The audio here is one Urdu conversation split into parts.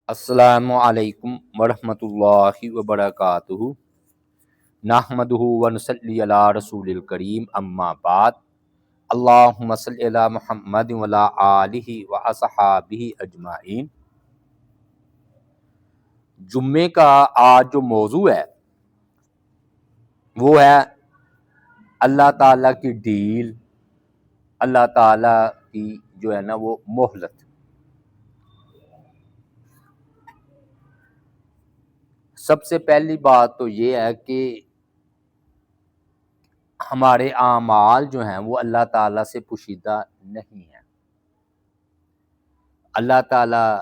السلام علیکم ورحمۃ اللہ وبرکاتہ نحمدہ ونصلی علی رسول الکریم اما بعد اللہم صلی علی محمد وعلی آلہ واصحابہ اجمعین۔ جمعے کا آج جو موضوع ہے وہ ہے اللہ تعالیٰ کی ڈیل، اللہ تعالیٰ کی جو ہے نا وہ مہلت۔ سب سے پہلی بات تو یہ ہے کہ ہمارے اعمال جو ہیں وہ اللہ تعالیٰ سے پوشیدہ نہیں ہیں۔ اللہ تعالیٰ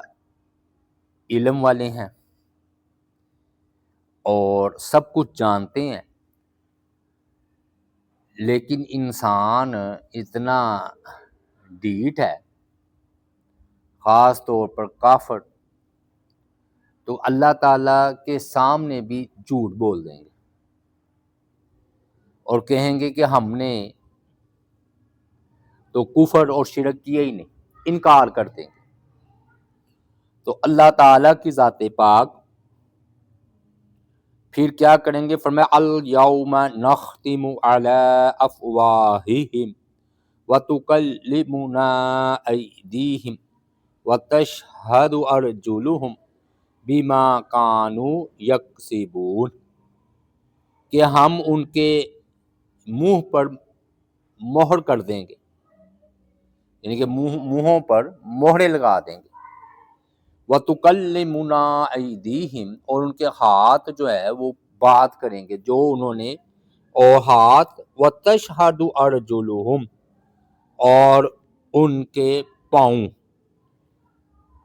علم والے ہیں اور سب کچھ جانتے ہیں، لیکن انسان اتنا ڈھیٹ ہے، خاص طور پر کافر، تو اللہ تعالیٰ کے سامنے بھی جھوٹ بول دیں گے اور کہیں گے کہ ہم نے تو کفر اور شرک کیا ہی نہیں، انکار کر دیں گے۔ تو اللہ تعالیٰ کی ذات پاک پھر کیا کریں گے؟ فرمایا الیوم نختم علی افواہہم وتکلمنا ایدیہم وتشہد ارجلہم بما کانوا یکسبون، کہ ہم ان کے منہ پر مہر کر دیں گے، یعنی کہ منہوں پر مہرے لگا دیں گے۔ وَتُكَلِّمُنَا أَيْدِيهِمْ، اور ان کے ہاتھ جو ہے وہ بات کریں گے جو انہوں نے، اور ہاتھ وَتَشْهَدُ أَرْجُلُهُمْ، اور ان کے پاؤں،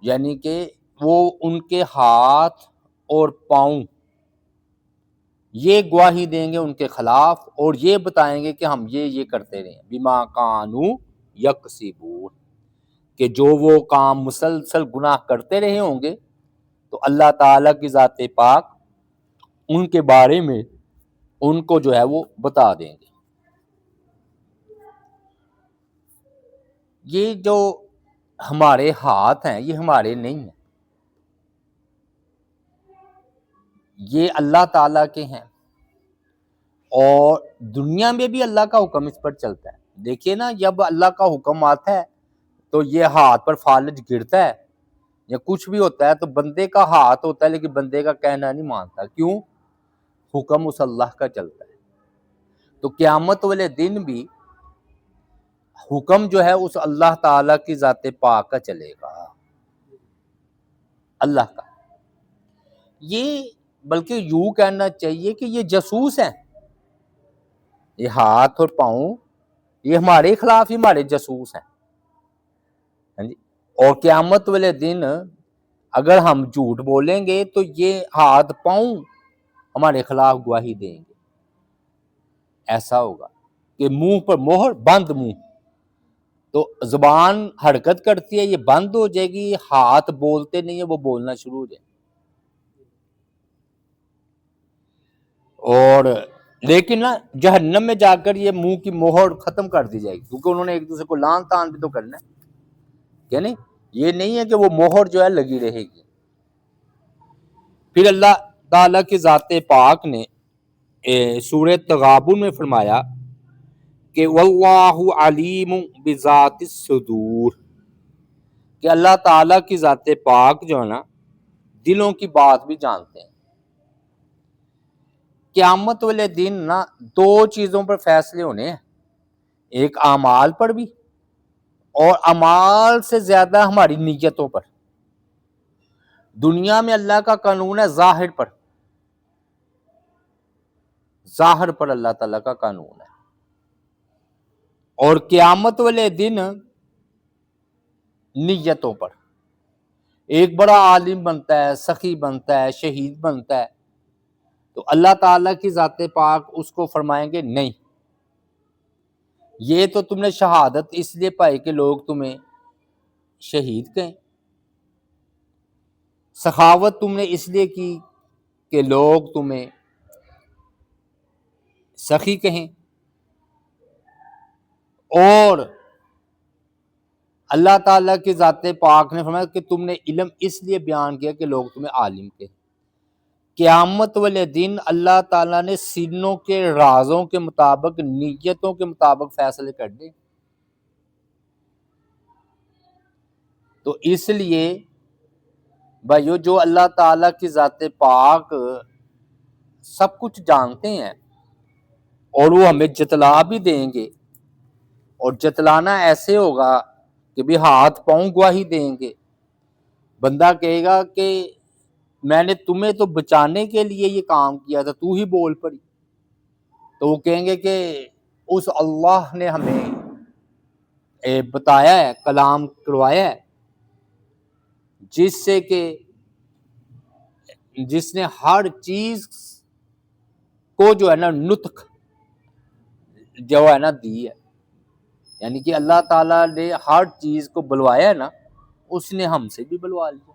یعنی کہ وہ ان کے ہاتھ اور پاؤں یہ گواہی دیں گے ان کے خلاف، اور یہ بتائیں گے کہ ہم یہ کرتے رہے ہیں، بما کانوا یکسبون، کہ جو وہ کام مسلسل گناہ کرتے رہے ہوں گے تو اللہ تعالیٰ کی ذات پاک ان کے بارے میں ان کو جو ہے وہ بتا دیں گے۔ یہ جو ہمارے ہاتھ ہیں یہ ہمارے نہیں ہیں، یہ اللہ تعالیٰ کے ہیں، اور دنیا میں بھی اللہ کا حکم اس پر چلتا ہے۔ دیکھیے نا، جب اللہ کا حکم آتا ہے تو یہ ہاتھ پر فالج گرتا ہے یا کچھ بھی ہوتا ہے تو بندے کا ہاتھ ہوتا ہے، لیکن بندے کا کہنا نہیں مانتا۔ کیوں؟ حکم اس اللہ کا چلتا ہے۔ تو قیامت والے دن بھی حکم جو ہے اس اللہ تعالیٰ کی ذات پاک کا چلے گا، اللہ کا۔ یہ بلکہ یوں کہنا چاہیے کہ یہ جاسوس ہیں، یہ ہاتھ اور پاؤں یہ ہمارے خلاف ہی ہمارے جاسوس ہیں، ہاں جی۔ اور قیامت والے دن اگر ہم جھوٹ بولیں گے تو یہ ہاتھ پاؤں ہمارے خلاف گواہی دیں گے۔ ایسا ہوگا کہ منہ پر مہر، بند منہ، تو زبان حرکت کرتی ہے یہ بند ہو جائے گی، ہاتھ بولتے نہیں ہیں وہ بولنا شروع ہو جائے گا۔ اور لیکن نا جہنم میں جا کر یہ منہ کی مہر ختم کر دی جائے گی، کیونکہ انہوں نے ایک دوسرے کو لان تان بھی تو کرنا ہے، کیا نہیں؟ یہ نہیں ہے کہ وہ مہر جو ہے لگی رہے گی۔ پھر اللہ تعالیٰ کی ذات پاک نے سورہ تغابن میں فرمایا کہ واللہ علیم بذات الصدور، کہ اللہ تعالیٰ کی ذات پاک جو ہے نا دلوں کی بات بھی جانتے ہیں۔ قیامت والے دن نا دو چیزوں پر فیصلے ہونے ہیں، ایک اعمال پر بھی، اور اعمال سے زیادہ ہماری نیتوں پر۔ دنیا میں اللہ کا قانون ہے ظاہر پر، ظاہر پر اللہ تعالیٰ کا قانون ہے، اور قیامت والے دن نیتوں پر۔ ایک بڑا عالم بنتا ہے، سخی بنتا ہے، شہید بنتا ہے، تو اللہ تعالیٰ کی ذات پاک اس کو فرمائیں گے نہیں، یہ تو تم نے شہادت اس لیے پائی کہ لوگ تمہیں شہید کہیں، سخاوت تم نے اس لیے کی کہ لوگ تمہیں سخی کہیں، اور اللہ تعالیٰ کی ذات پاک نے فرمایا کہ تم نے علم اس لیے بیان کیا کہ لوگ تمہیں عالم کہیں۔ قیامت والے دن اللہ تعالیٰ نے سینوں کے رازوں کے مطابق، نیتوں کے مطابق فیصلے کر دیں۔ تو اس لیے بھائیو، جو اللہ تعالیٰ کی ذات پاک سب کچھ جانتے ہیں اور وہ ہمیں جتلا بھی دیں گے، اور جتلانا ایسے ہوگا کہ بھی ہاتھ پاؤں گواہی دیں گے۔ بندہ کہے گا کہ میں نے تمہیں تو بچانے کے لیے یہ کام کیا تھا، تو ہی بول پڑی۔ تو وہ کہیں گے کہ اس اللہ نے ہمیں بتایا ہے، کلام کروایا ہے، جس سے کہ جس نے ہر چیز کو جو ہے نا نطق جو ہے نا دی ہے، یعنی کہ اللہ تعالیٰ نے ہر چیز کو بلوایا ہے نا، اس نے ہم سے بھی بلوا لیا۔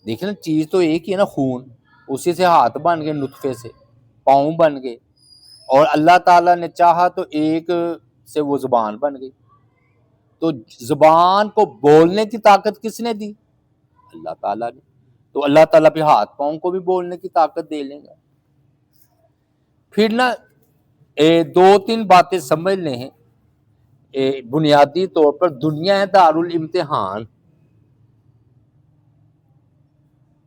دیکھیں نا، چیز تو ایک ہی ہے نا، خون، اسی سے ہاتھ بن گئے، نطفے سے پاؤں بن گئے، اور اللہ تعالیٰ نے چاہا تو ایک سے وہ زبان بن گئی۔ تو زبان کو بولنے کی طاقت کس نے دی؟ اللہ تعالیٰ نے۔ تو اللہ تعالیٰ پہ ہاتھ پاؤں کو بھی بولنے کی طاقت دے لیں گا۔ پھر نا دو تین باتیں سمجھ لیں ہیں۔ بنیادی طور پر دنیا ہے دارالامتحان،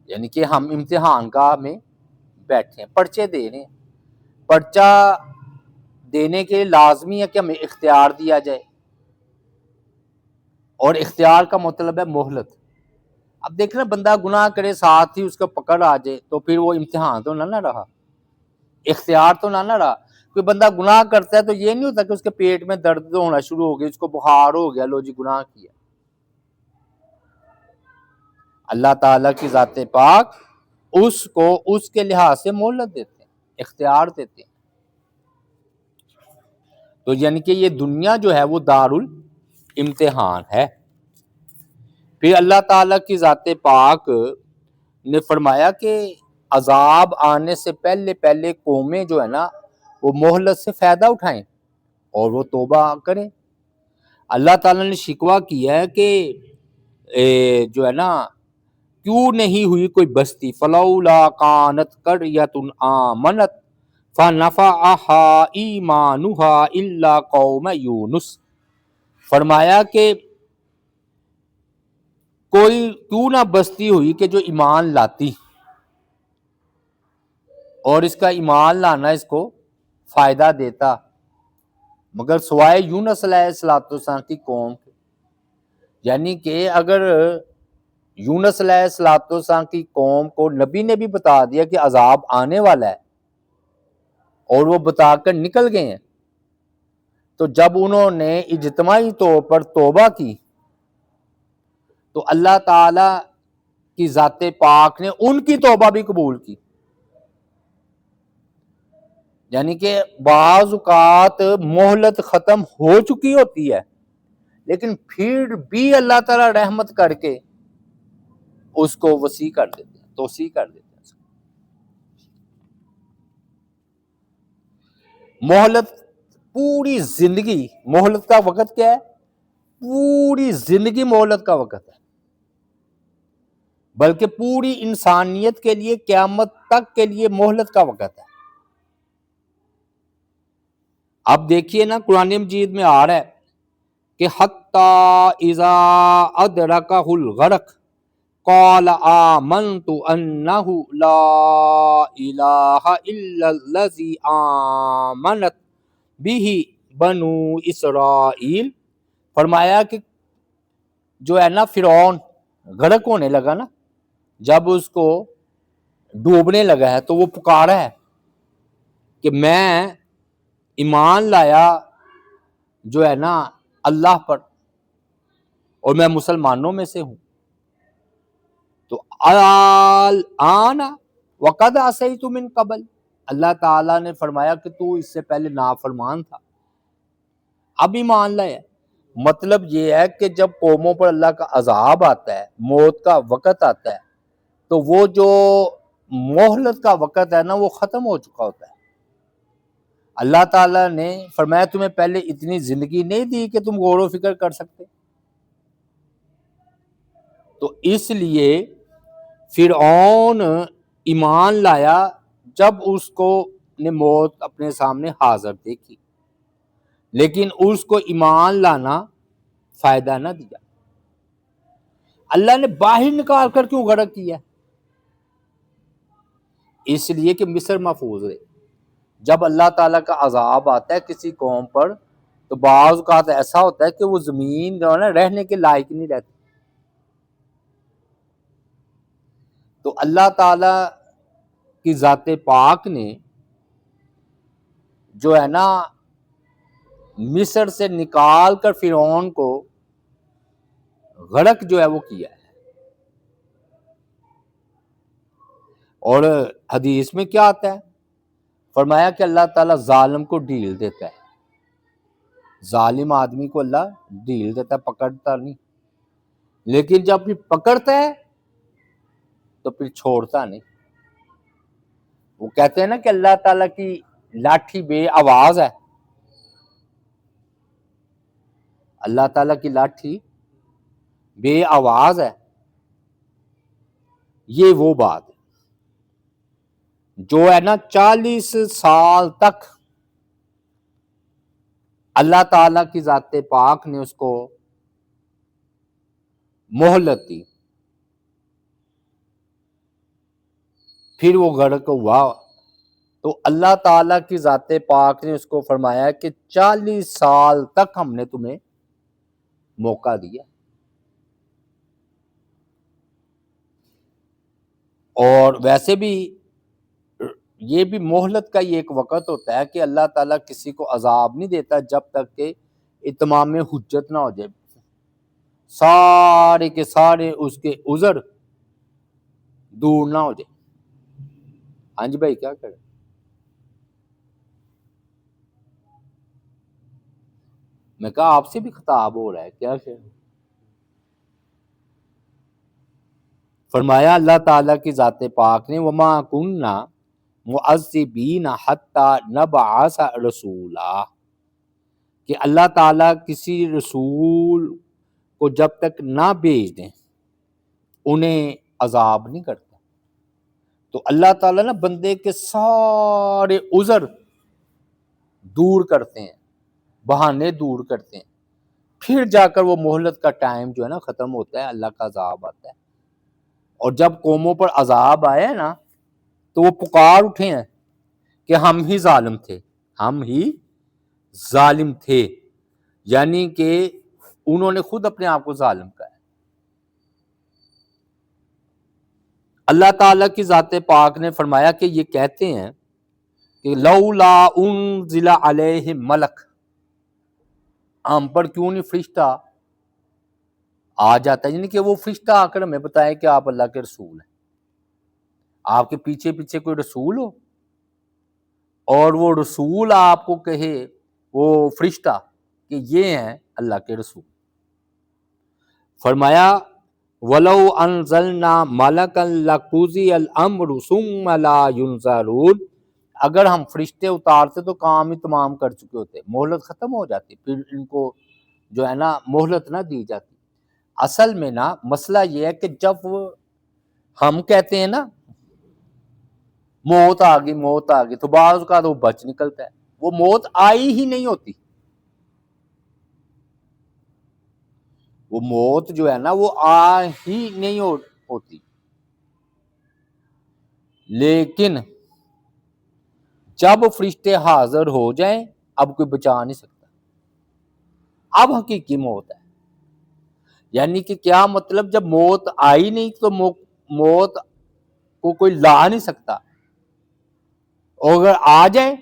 یعنی کہ ہم امتحان گاہ میں بیٹھے ہیں، پرچے دے رہے ہیں۔ پرچہ دینے کے لیے لازمی ہے کہ ہمیں اختیار دیا جائے، اور اختیار کا مطلب ہے مہلت۔ اب دیکھنا، بندہ گناہ کرے ساتھ ہی اس کو پکڑ آ جائے تو پھر وہ امتحان تو نہ رہا، اختیار تو نہ رہا۔ کوئی بندہ گناہ کرتا ہے تو یہ نہیں ہوتا کہ اس کے پیٹ میں درد ہونا شروع ہو گیا، اس کو بخار ہو گیا، لو جی گناہ کیا۔ اللہ تعالیٰ کی ذات پاک اس کو اس کے لحاظ سے مہلت دیتے ہیں، اختیار دیتے ہیں۔ تو یعنی کہ یہ دنیا جو ہے وہ دارالامتحان ہے۔ پھر اللہ تعالیٰ کی ذات پاک نے فرمایا کہ عذاب آنے سے پہلے پہلے قومیں جو ہے نا وہ مہلت سے فائدہ اٹھائیں اور وہ توبہ کریں۔ اللہ تعالیٰ نے شکوہ کیا ہے کہ جو ہے نا کیوں نہیں ہوئی کوئی بستی، فلولا کانت قریۃ آمنت فنفعها ایمانها الا قوم یونس۔ فرمایا کہ کوئی کیوں نہ بستی ہوئی کہ جو ایمان لاتی، اور اس کا ایمان لانا اس کو فائدہ دیتا، مگر سوائے یونس علیہ السلام کی قوم کے۔ یعنی کہ اگر یونس علیہ السلام کی قوم کو نبی نے بھی بتا دیا کہ عذاب آنے والا ہے، اور وہ بتا کر نکل گئے ہیں، تو جب انہوں نے اجتماعی طور پر توبہ کی تو اللہ تعالی کی ذات پاک نے ان کی توبہ بھی قبول کی۔ یعنی کہ بعض اوقات مہلت ختم ہو چکی ہوتی ہے، لیکن پھر بھی اللہ تعالی رحمت کر کے اس کو وسیع کر دیتے ہیں، توسیع کر دیتے ہیں۔ مہلت پوری زندگی، مہلت کا وقت کیا ہے؟ پوری زندگی مہلت کا وقت ہے، بلکہ پوری انسانیت کے لیے قیامت تک کے لیے مہلت کا وقت ہے۔ اب دیکھیے نا، قرآن مجید میں آ رہا ہے کہ حتی اذا ادرکہ الغرق قال آمنت انہ لا الہ الا الذی آمنت بہ بنو اسرائیل۔ فرمایا کہ جو ہے نا فرعون غرق ہونے لگا نا، جب اس کو ڈوبنے لگا ہے تو وہ پکارا ہے کہ میں ایمان لایا جو ہے نا اللہ پر، اور میں مسلمانوں میں سے ہوں۔ تو الآن وقد عصیت من قبل، اللہ تعالیٰ نے فرمایا کہ تو اس سے پہلے نافرمان تھا، اب ایمان لایا۔ مطلب یہ ہے کہ جب قوموں پر اللہ کا عذاب آتا ہے، موت کا وقت آتا ہے، تو وہ جو مہلت کا وقت ہے نا وہ ختم ہو چکا ہوتا ہے۔ اللہ تعالیٰ نے فرمایا تمہیں پہلے اتنی زندگی نہیں دی کہ تم غور و فکر کر سکتے؟ تو اس لیے فرعون ایمان لایا جب اس کو نے موت اپنے سامنے حاضر دیکھی، لیکن اس کو ایمان لانا فائدہ نہ دیا۔ اللہ نے باہر نکال کر کیوں غرق کیا؟ اس لیے کہ مصر محفوظ رہے۔ جب اللہ تعالیٰ کا عذاب آتا ہے کسی قوم پر تو بعض اوقات ایسا ہوتا ہے کہ وہ زمین جو ہے نا رہنے کے لائق نہیں رہتی۔ تو اللہ تعالیٰ کی ذات پاک نے جو ہے نا مصر سے نکال کر فرعون کو غرق جو ہے وہ کیا ہے۔ اور حدیث میں کیا آتا ہے؟ فرمایا کہ اللہ تعالیٰ ظالم کو ڈھیل دیتا ہے، ظالم آدمی کو اللہ ڈھیل دیتا ہے، پکڑتا نہیں، لیکن جب پھر پکڑتا ہے تو پھر چھوڑتا نہیں۔ وہ کہتے ہیں نا کہ اللہ تعالیٰ کی لاٹھی بے آواز ہے، اللہ تعالیٰ کی لاٹھی بے آواز ہے۔ یہ وہ بات ہے جو ہے نا 40 سال تک اللہ تعالیٰ کی ذات پاک نے اس کو مہلت دی، پھر وہ غرق ہوا۔ تو اللہ تعالیٰ کی ذات پاک نے اس کو فرمایا کہ 40 سال تک ہم نے تمہیں موقع دیا۔ اور ویسے بھی یہ بھی مہلت کا یہ ایک وقت ہوتا ہے کہ اللہ تعالیٰ کسی کو عذاب نہیں دیتا جب تک کہ اتمام حجت نہ ہو جائے، سارے کے سارے اس کے عذر دور نہ ہو جائے۔ ہاں جی بھائی کیا کریں؟ میں کہا آپ سے بھی خطاب ہو رہا ہے کیا کہ فرمایا اللہ تعالیٰ کی ذات پاک نے وما کننا معذبین حتی نبعث رسولا، کہ اللہ تعالیٰ کسی رسول کو جب تک نہ بھیج دیں انہیں عذاب نہیں کرتا۔ تو اللہ تعالیٰ نا بندے کے سارے عذر دور کرتے ہیں، بہانے دور کرتے ہیں، پھر جا کر وہ مہلت کا ٹائم جو ہے نا ختم ہوتا ہے، اللہ کا عذاب آتا ہے۔ اور جب قوموں پر عذاب آئے نا تو وہ پکار اٹھے ہیں کہ ہم ہی ظالم تھے، ہم ہی ظالم تھے، یعنی کہ انہوں نے خود اپنے آپ کو ظالم کہا ہے۔ اللہ تعالیٰ کی ذات پاک نے فرمایا کہ یہ کہتے ہیں کہ لولا انزل علیہ ملک، ہم پر کیوں نہیں فرشتہ آ جاتا ہے، یعنی کہ وہ فرشتہ آ کر ہمیں بتائے کہ آپ اللہ کے رسول ہیں، آپ کے پیچھے پیچھے کوئی رسول ہو اور وہ رسول آپ کو کہے، وہ فرشتہ، کہ یہ ہیں اللہ کے رسول۔ فرمایا وَلَوْ أَنزَلْنَا مَلَكًا لَقُضِيَ الْأَمْرُ ثُمَّ لَا يُنظَرُونَ، اگر ہم فرشتے اتارتے تو کام ہی تمام کر چکے ہوتے، مہلت ختم ہو جاتی، پھر ان کو جو ہے نا مہلت نہ دی جاتی۔ اصل میں نا مسئلہ یہ ہے کہ جب ہم کہتے ہیں نا موت آ گئی موت آ گئی تو بعض اوقات وہ بچ نکلتا ہے، وہ موت آئی ہی نہیں ہوتی، وہ موت جو ہے نا وہ آ ہی نہیں ہوتی، لیکن جب فرشتے حاضر ہو جائیں اب کوئی بچا نہیں سکتا، اب حقیقی موت ہے۔ یعنی کہ کیا مطلب، جب موت آئی نہیں تو موت کو کوئی لا نہیں سکتا، اور اگر آ جائے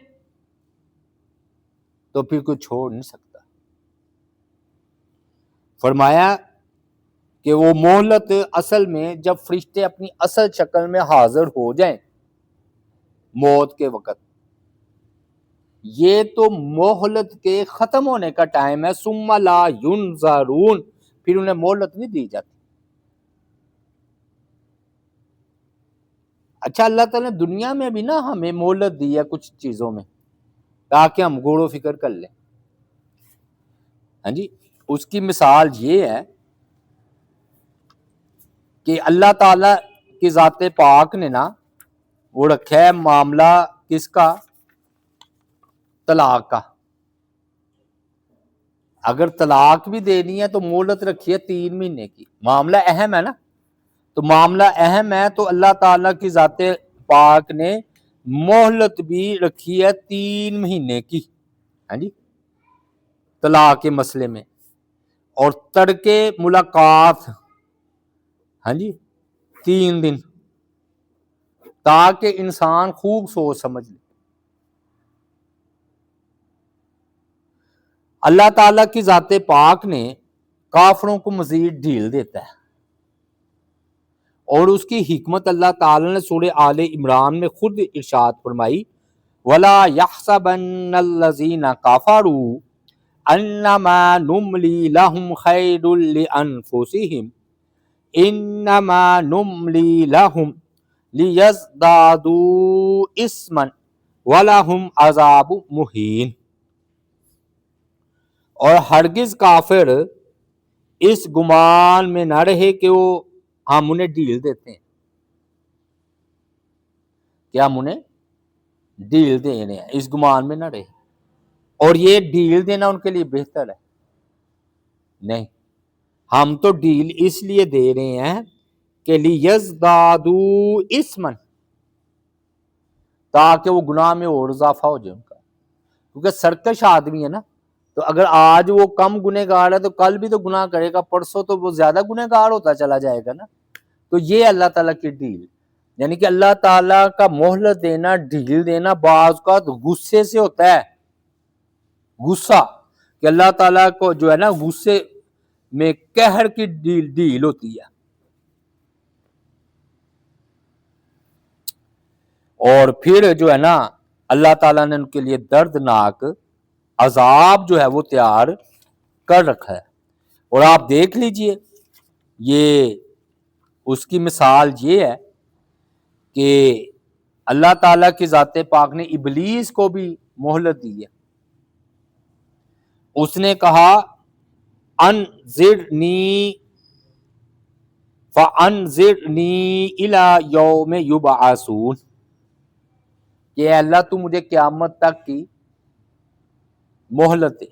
تو پھر کوئی چھوڑ نہیں سکتا۔ فرمایا کہ وہ مہلت اصل میں جب فرشتے اپنی اصل شکل میں حاضر ہو جائیں موت کے وقت، یہ تو مہلت کے ختم ہونے کا ٹائم ہے، ثم لا ینظرون، پھر انہیں مہلت نہیں دی جاتی۔ اچھا اللہ تعالیٰ نے دنیا میں بھی نا ہمیں مہلت دی ہے کچھ چیزوں میں، تاکہ ہم غور و فکر کر لیں. ہاں جی، اس کی مثال یہ ہے کہ اللہ تعالی کی ذات پاک نے نا وہ رکھا ہے معاملہ کس کا؟ طلاق کا. اگر طلاق بھی دینی ہے تو مہلت رکھی ہے 3 مہینے کی. معاملہ اہم ہے نا، تو معاملہ اہم ہے تو اللہ تعالیٰ کی ذات پاک نے مہلت بھی رکھی ہے 3 مہینے کی. ہاں جی، طلاق کے مسئلے میں. اور ترک ملاقات ہاں جی 3 دن، تاکہ انسان خوب سوچ سمجھ لے. اللہ تعالیٰ کی ذات پاک نے کافروں کو مزید ڈھیل دیتا ہے، اور اس کی حکمت اللہ تعالیٰ نے سورہ آل عمران میں خود ارشاد فرمائی وَلَا يَحْسَبَنَّ الَّذِينَ كَفَرُوا أَنَّمَا نُمْلِي لَهُمْ خَيْرٌ لِأَنفُسِهِمْ إِنَّمَا نُمْلِي لَهُمْ لِيَزْدَادُوا إِثْمًا وَلَهُمْ عَذَابٌ مُهِينٌ. اور ہرگز کافر اس گمان میں نہ رہے کہ ہم انہیں ڈھیل دیتے ہیں، کہ ہم انہیں ڈھیل دے رہے ہیں، اس گمان میں نہ رہے. اور یہ ڈھیل دینا ان کے لیے بہتر ہے؟ نہیں، ہم تو ڈھیل اس لیے دے رہے ہیں کہ لیزدادوا اثما، تاکہ وہ گناہ میں اور اضافہ ہو جائے ان کا. کیونکہ سرکش آدمی ہے نا، تو اگر آج وہ کم گنہگار ہے تو کل بھی تو گناہ کرے گا، پرسوں تو وہ زیادہ گنہگار ہوتا چلا جائے گا نا. تو یہ اللہ تعالیٰ کی ڈھیل، یعنی کہ اللہ تعالیٰ کا مہلت دینا، ڈھیل دینا بعض کا غصے سے ہوتا ہے. غصہ کہ اللہ تعالیٰ کو جو ہے نا غصے میں قہر کی ڈھیل ہوتی ہے. اور پھر جو ہے نا اللہ تعالیٰ نے ان کے لیے دردناک عذاب جو ہے وہ تیار کر رکھا ہے. اور آپ دیکھ لیجئے، یہ اس کی مثال یہ ہے کہ اللہ تعالیٰ کی ذات پاک نے ابلیس کو بھی مہلت دی ہے. اس نے کہا انذرنی فانذرنی الی یوم یبعثون، کہ اے اللہ تو مجھے قیامت تک کی مہلت دے.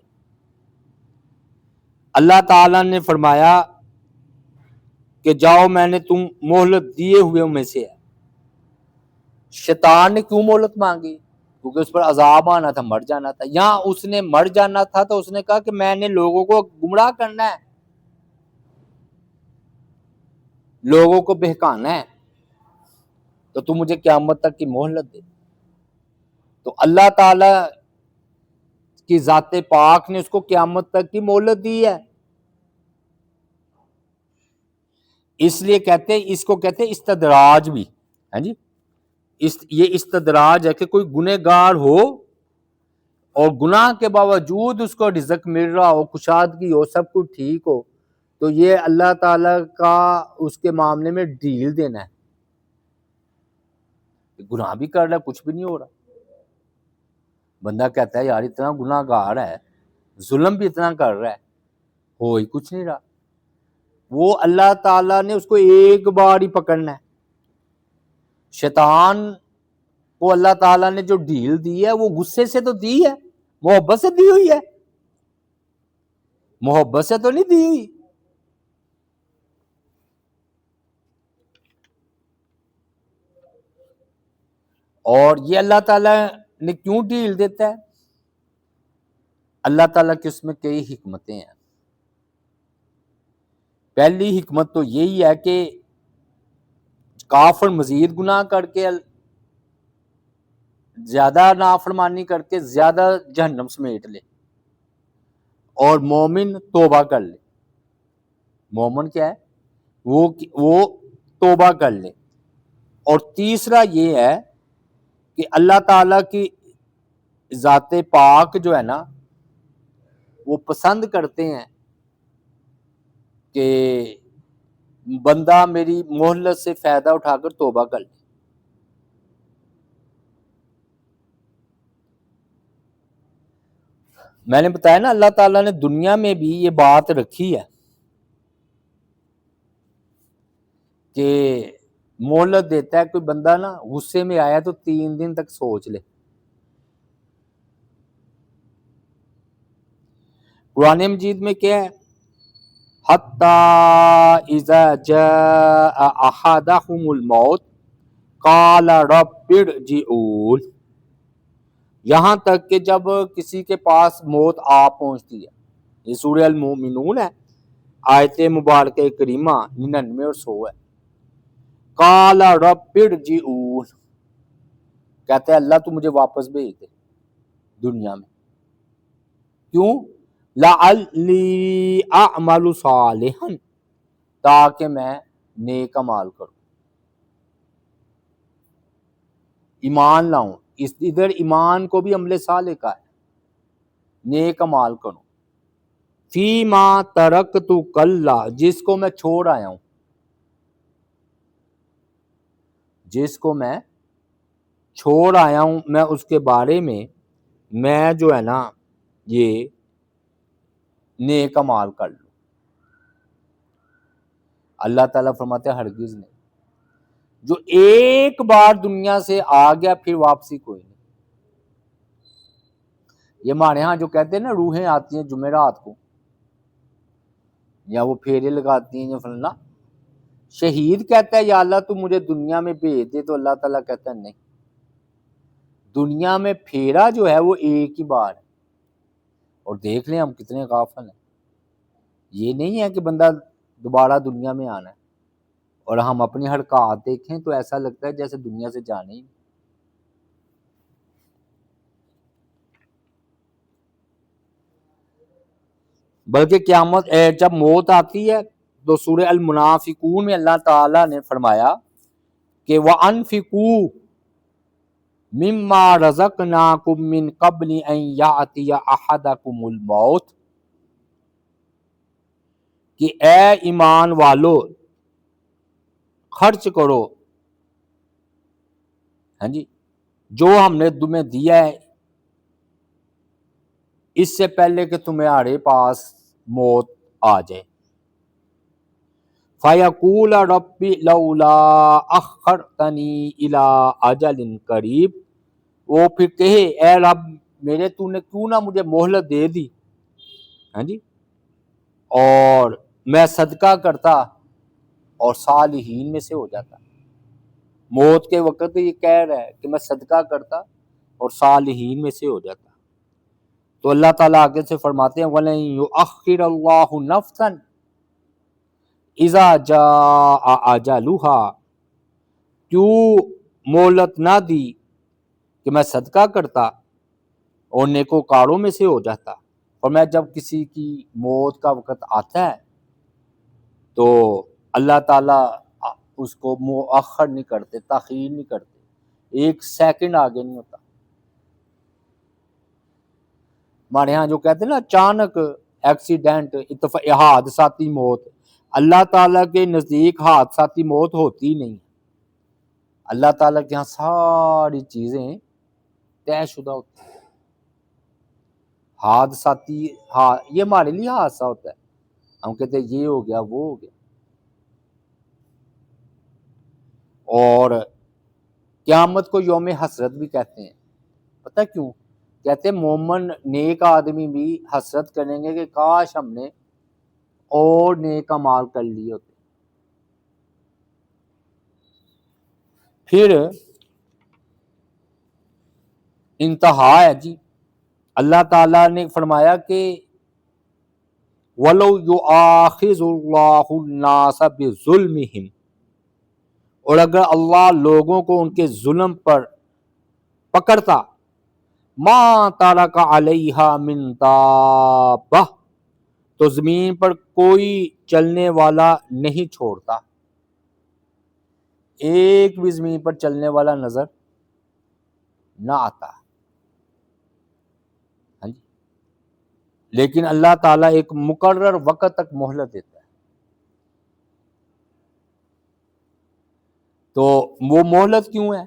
اللہ تعالیٰ نے فرمایا کہ جاؤ میں نے تم مہلت دیے ہوئے میں سے ہے. شیطان نے کیوں مہلت مانگی؟ کیونکہ اس پر عذاب آنا تھا، مر جانا تھا. یہاں اس نے مر جانا تھا تو اس نے کہا کہ میں نے لوگوں کو گمراہ کرنا ہے، لوگوں کو بہکانا ہے، تو تم مجھے قیامت تک کی مہلت دے. تو اللہ تعالی کی ذات پاک نے اس کو قیامت تک کی مہلت دی ہے. اس لیے کہتے ہیں، اس کو کہتے ہیں استدراج بھی. ہاں جی، یہ استدراج ہے کہ کوئی گنہگار ہو اور گناہ کے باوجود اس کو رزق مل رہا ہو، کشادگی ہو، سب کچھ ٹھیک ہو، تو یہ اللہ تعالیٰ کا اس کے معاملے میں ڈھیل دینا ہے. گناہ بھی کر رہا ہے، کچھ بھی نہیں ہو رہا. بندہ کہتا ہے یار اتنا گناہ گار ہے، ظلم بھی اتنا کر رہا ہے، ہو ہی کچھ نہیں رہا. وہ اللہ تعالیٰ نے اس کو ایک بار ہی پکڑنا ہے. شیطان کو اللہ تعالیٰ نے جو ڈھیل دی ہے وہ غصے سے تو دی ہے، محبت سے دی ہوئی ہے، محبت سے تو نہیں دی ہوئی. اور یہ اللہ تعالیٰ نے کیوں ڈھیل دیتا ہے؟ اللہ تعالیٰ کی اس میں کئی حکمتیں ہیں. پہلی حکمت تو یہی ہے کہ کافر مزید گناہ کر کے، زیادہ نافرمانی کر کے زیادہ جہنم سمیٹ لے، اور مومن توبہ کر لے. مومن کیا ہے؟ وہ توبہ کر لے. اور تیسرا یہ ہے کہ اللہ تعالیٰ کی ذات پاک جو ہے نا وہ پسند کرتے ہیں کہ بندہ میری مہلت سے فائدہ اٹھا کر توبہ کر لے. میں نے بتایا نا اللہ تعالیٰ نے دنیا میں بھی یہ بات رکھی ہے کہ مہلت دیتا ہے، کوئی بندہ نا غصے میں آیا تو 3 دن تک سوچ لے. قرآن مجید میں کیا ہے؟ حتی اذا جاء احدهم الموت قال رب ارجعون، یہاں تک کہ جب کسی کے پاس موت آ پہنچتی ہے. یہ سورہ المومنون ہے، آیت مبارکہ کریمہ 99 اور 100 ہے. قال رب ارجعون، کہتے ہیں اللہ تو مجھے واپس بھیج دے دنیا میں. کیوں؟ لعلی اعمل صالحا، تاکہ میں نیک اعمال کروں، ایمان لاؤں. ادھر ایمان کو بھی عمل صالح کا ہے، نیک اعمال کروں. فیما ترکت کلا، جس کو میں چھوڑ آیا ہوں، جس کو میں چھوڑ آیا ہوں، میں اس کے بارے میں جو ہے نا یہ نیک اعمال کر لوں. اللہ تعالیٰ فرماتے ہیں ہرگز نہیں. جو ایک بار دنیا سے آ گیا پھر واپسی کوئی نہیں. یہ ہمارے ہاں جو کہتے ہیں نا روحیں آتی ہیں جمعرات کو، یا وہ پھیرے لگاتی ہیں یا فلانا. شہید کہتا ہے یا اللہ تو مجھے دنیا میں بھیج دے، تو اللہ تعالیٰ کہتا ہے نہیں، دنیا میں پھیرا جو ہے وہ ایک ہی بار ہے. اور دیکھ لیں ہم کتنے غافل ہیں. یہ نہیں ہے کہ بندہ دوبارہ دنیا میں آنا ہے، اور ہم اپنی حرکات دیکھیں تو ایسا لگتا ہے جیسے دنیا سے جانے ہی. بلکہ قیامت جب موت آتی ہے تو سورہ المنافقون میں اللہ تعالیٰ نے فرمایا کہ وَأَنفِقُوا مِمَّا رَزَقْنَاكُم مِّن قَبْلِ أَن يَأْتِيَ أَحَدَكُمُ الْمَوْتُ، کہ اے ایمان والو خرچ کرو، ہاں جی، جو ہم نے تمہیں دیا ہے اس سے پہلے کہ تمہارے پاس موت آ جائے. فَيَقُولَ رَبِّ لَوْلَا أَخَّرْتَنِي إِلَىٰ أَجَلٍ قَرِيبٍ، وہ پھر کہے اے رب میرے تو نے کیوں نہ مجھے مہلت دے دی، ہاں جی، اور میں صدقہ کرتا اور صالحین میں سے ہو جاتا. موت کے وقت یہ کہہ رہا ہے کہ میں صدقہ کرتا اور صالحین میں سے ہو جاتا. تو اللہ تعالیٰ آگے سے فرماتے ہیں وَلَن يُؤَخِّرَ اللَّهُ نَفْسًا اِذَا جَاءَ أَجَلُهَا، کیوں مہلت نہ دی کہ میں صدقہ کرتا اور نیکوکاروں میں سے ہو جاتا. اور میں جب کسی کی موت کا وقت آتا ہے تو اللہ تعالیٰ اس کو مؤخر نہیں کرتے، تاخیر نہیں کرتے، 1 سیکنڈ آگے نہیں ہوتا. ہمارے ہاں جو کہتے ہیں نا اچانک ایکسیڈنٹ، حادثاتی موت، اللہ تعالیٰ کے نزدیک حادثاتی موت ہوتی نہیں. اللہ تعالیٰ کے ہاں ساری چیزیں طے شدہ ہوتی ہیں. حادثاتی یہ ہمارے لیے حادثہ ہوتا ہے، ہم کہتے ہیں یہ ہو گیا وہ ہو گیا. اور قیامت کو یوم حسرت بھی کہتے ہیں. پتہ کیوں کہتے ہیں؟ مومن نیک آدمی بھی حسرت کریں گے کہ کاش ہم نے اور نیک اعمال کر لیے ہوتے. پھر انتہا ہے جی. اللہ تعالیٰ نے فرمایا کہ وَلَوْ يُؤَاخِذُ اللَّهُ النَّاسَ بِظُلْمِهِمْ، اور اگر اللہ لوگوں کو ان کے ظلم پر پکڑتا، مَا تَرَكَ عَلَيْهَا مِن دَابَّةٍ، تو زمین پر کوئی چلنے والا نہیں چھوڑتا، ایک بھی زمین پر چلنے والا نظر نہ آتا. ہاں جی، لیکن اللہ تعالیٰ ایک مقرر وقت تک مہلت دیتا ہے. تو وہ مہلت کیوں ہے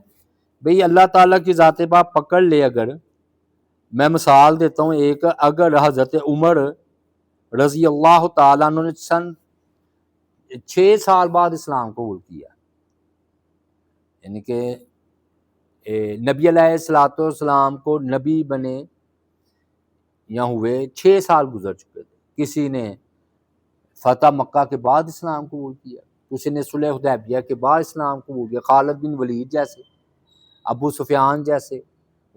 بھئی؟ اللہ تعالیٰ کی ذات پاک پکڑ لے اگر، میں مثال دیتا ہوں ایک، اگر حضرت عمر رضی اللہ تعالیٰ عنہ نے سن 6 سال بعد اسلام قبول کیا، یعنی کہ نبی علیہ الصلوۃ والسلام کو نبی بنے یا ہوئے 6 سال گزر چکے تھے، کسی نے فتح مکہ کے بعد اسلام قبول کیا، کسی نے صلح حدیبیہ کے بعد اسلام قبول کیا، خالد بن ولید جیسے، ابو سفیان جیسے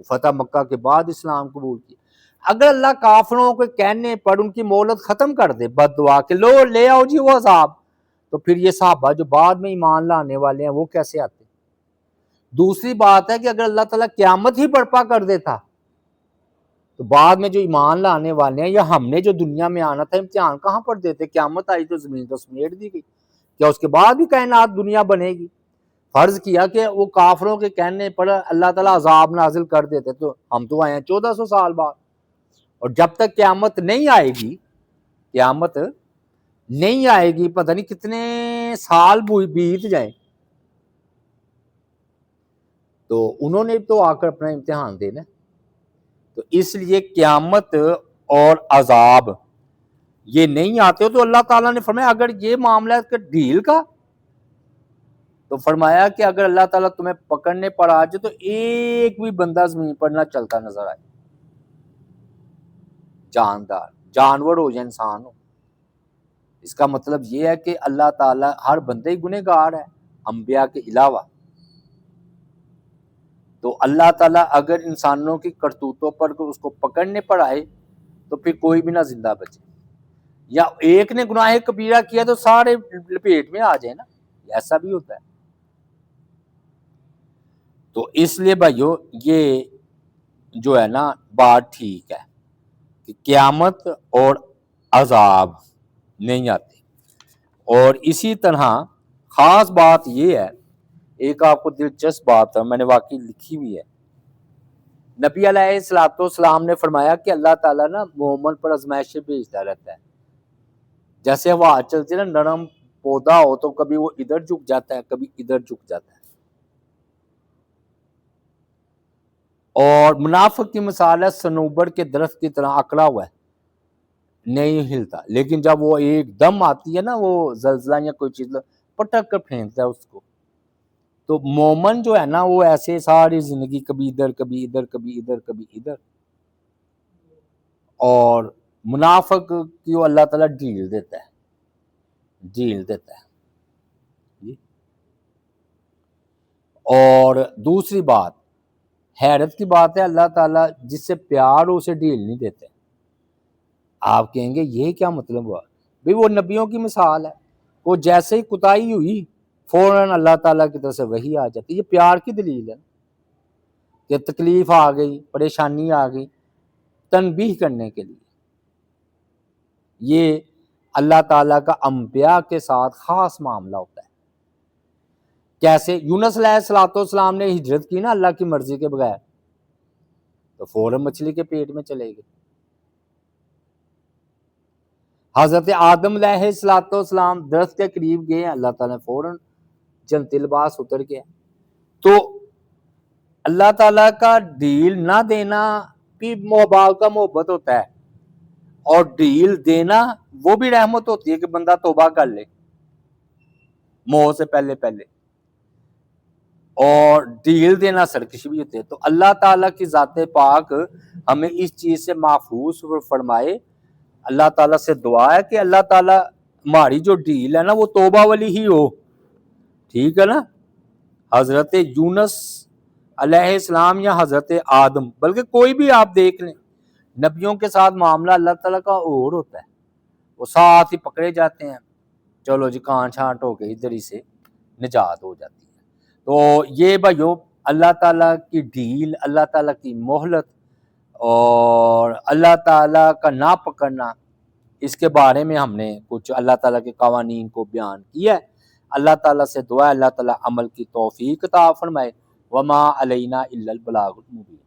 فتح مکہ کے بعد اسلام قبول کیا۔ اگر اللہ کافروں کے کہنے پر ان کی مہلت ختم کر دے بد دعا کہ لو لے آؤ جی وہ عذاب، تو پھر یہ صحابہ جو بعد میں ایمان لانے والے ہیں وہ کیسے آتے؟ دوسری بات ہے کہ اگر اللہ تعالیٰ قیامت ہی برپا کر دیتا تو بعد میں جو ایمان لانے والے ہیں یا ہم نے جو دنیا میں آنا تھا امتحان کہاں پر دیتے؟ قیامت آئی تو زمین تو سمیٹ دی گئی، کیا اس کے بعد بھی کائنات دنیا بنے گی؟ فرض کیا کہ وہ کافروں کے کہنے پر اللہ تعالیٰ عذاب نازل کر دیتے تو ہم تو آئے ہیں 1400 سال بعد، اور جب تک قیامت نہیں آئے گی، قیامت نہیں آئے گی، پتہ نہیں کتنے سال بیت جائیں، تو انہوں نے تو آ کر اپنا امتحان دینا۔ تو اس لیے قیامت اور عذاب یہ نہیں آتے، تو اللہ تعالیٰ نے فرمایا اگر یہ معاملہ ہے ڈھیل کا، تو فرمایا کہ اگر اللہ تعالیٰ تمہیں پکڑنے پر آ جائے تو ایک بھی بندہ زمین پر نہ چلتا نظر آئے، جاندار جانور ہو یا انسان ہو۔ اس کا مطلب یہ ہے کہ اللہ تعالیٰ ہر بندے ہی گنہگار ہے انبیاء کے علاوہ، تو اللہ تعالیٰ اگر انسانوں کی کرتوتوں پر اس کو پکڑنے پر آئے تو پھر کوئی بھی نہ زندہ بچے، یا ایک نے گناہ کبیرہ کیا تو سارے لپیٹ میں آ جائیں نا، ایسا بھی ہوتا ہے۔ تو اس لیے بھائیو یہ جو ہے نا بات ٹھیک ہے کہ قیامت اور عذاب نہیں آتے، اور اسی طرح خاص بات یہ ہے، ایک آپ کو دلچسپ بات ہے میں نے واقعی لکھی ہوئی ہے، نبی علیہ الصلوۃ والسلام نے فرمایا کہ اللہ تعالیٰ نا مومن پر آزمائشیں بھیجتا رہتا ہے، جیسے ہوا چلتی ہے نا، نرم پودا ہو تو کبھی وہ ادھر جھک جاتا ہے کبھی ادھر جھک جاتا ہے، اور منافق کی مثال ہے صنوبر کے درخت کی طرح اکڑا ہوا ہے، نہیں ہلتا، لیکن جب وہ ایک دم آتی ہے نا وہ زلزلہ یا کوئی چیز پٹک کر پھینکتا ہے اس کو۔ تو مومن جو ہے نا وہ ایسے ساری زندگی کبھی ادھر کبھی ادھر کبھی ادھر کبھی ادھر، اور منافق کی اللہ تعالیٰ ڈھیل دیتا ہے، ڈھیل دیتا ہے۔ اور دوسری بات حیرت کی بات ہے، اللہ تعالیٰ جس سے پیار ہو اسے ڈھیل نہیں دیتے۔ آپ کہیں گے یہ کیا مطلب ہوا؟ بھئی وہ نبیوں کی مثال ہے، وہ جیسے ہی کوتاہی ہوئی فوراً اللہ تعالیٰ کی طرف سے وحی آ جاتی، یہ پیار کی دلیل ہے کہ تکلیف آ گئی، پریشانی آ گئی، تنبیہ کرنے کے لیے۔ یہ اللہ تعالیٰ کا انبیاء کے ساتھ خاص معاملہ ہوتا ہے۔ کیسے؟ یونس علیہ الصلوۃ والسلام نے ہجرت کی نا اللہ کی مرضی کے بغیر، تو فوراً مچھلی کے پیٹ میں چلے گئے۔ حضرت آدم علیہ الصلوۃ والسلام درخت کے قریب گئے، اللہ تعالیٰ نے فوراً جنتی لباس اتر گیا۔ تو اللہ تعالیٰ کا ڈھیل نہ دینا بھی محبت کا محبت ہوتا ہے، اور ڈھیل دینا وہ بھی رحمت ہوتی ہے کہ بندہ توبہ کر لے موت سے پہلے پہلے، اور ڈھیل دینا سرکشی بھی ہوتی ہے۔ تو اللہ تعالیٰ کی ذات پاک ہمیں اس چیز سے محفوظ فرمائے۔ اللہ تعالیٰ سے دعا ہے کہ اللہ تعالیٰ ہماری جو ڈھیل ہے نا وہ توبہ والی ہی ہو، ٹھیک ہے نا؟ حضرت یونس علیہ السلام یا حضرت آدم، بلکہ کوئی بھی آپ دیکھ لیں، نبیوں کے ساتھ معاملہ اللہ تعالیٰ کا اور ہوتا ہے، وہ ساتھ ہی پکڑے جاتے ہیں، چلو جی کان چھانٹ ہو کے ادھر ہی سے نجات ہو جاتی ہے۔ تو یہ بھائیو اللہ تعالیٰ کی ڈھیل، اللہ تعالیٰ کی مہلت اور اللہ تعالیٰ کا نہ پکڑنا، اس کے بارے میں ہم نے کچھ اللہ تعالیٰ کے قوانین کو بیان کیا ہے۔ اللہ تعالیٰ سے دعا ہے اللہ تعالیٰ عمل کی توفیق عطا فرمائے۔ وما علینا الا البلاغ المبین۔